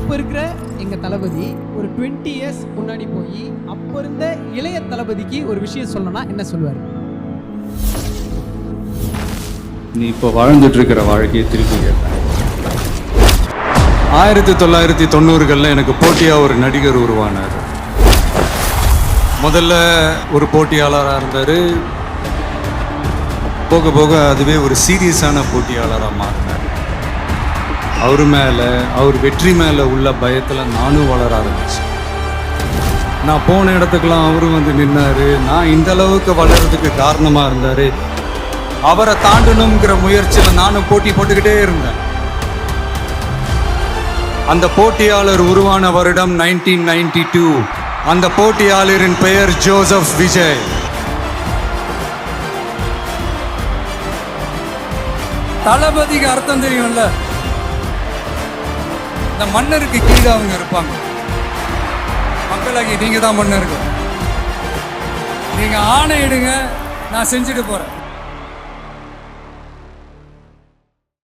இப்போ இருக்கிற எங்கள் தளபதி ஒரு 20 இயர்ஸ் முன்னாடி போய் அப்போ இருந்த இளைய தளபதிக்கு ஒரு விஷயம் சொல்லணும்னா என்ன சொல்லுவார்? நீ இப்போ வாழ்ந்துட்டு இருக்கிற வாழ்க்கையை திருப்பி கேட்பேன். 1990களில் எனக்கு போட்டியாக ஒரு நடிகர் உருவானார். முதல்ல ஒரு போட்டியாளராக இருந்தார். போக போக அதுவே ஒரு சீரியஸான போட்டியாளராக மாறினார். அவர் வெற்றி மேலே உள்ள பயத்தில் நானும் வளர ஆரம்பிச்சேன். நான் போன இடத்துக்கெல்லாம் அவரும் வந்து நின்னார். நான் இந்த அளவுக்கு வளர்றதுக்கு காரணமாக இருந்தார். அவரை தாண்டணுங்கிற முயற்சியில் நானும் போட்டி போட்டுக்கிட்டே இருந்தேன். அந்த போட்டியாளர் உருவான வருடம் 1992. அந்த போட்டியாளரின் பெயர் ஜோசப் விஜய். தளபதிக்கு அர்த்தம் தெரியும்ல, இந்த மன்னருக்கு கீழே அவங்க இருப்பாங்க. மக்களாகி நீங்க தான் மன்னருக்கு. நீங்க ஆணையிடுங்க, நான் செஞ்சுட்டு போறேன்.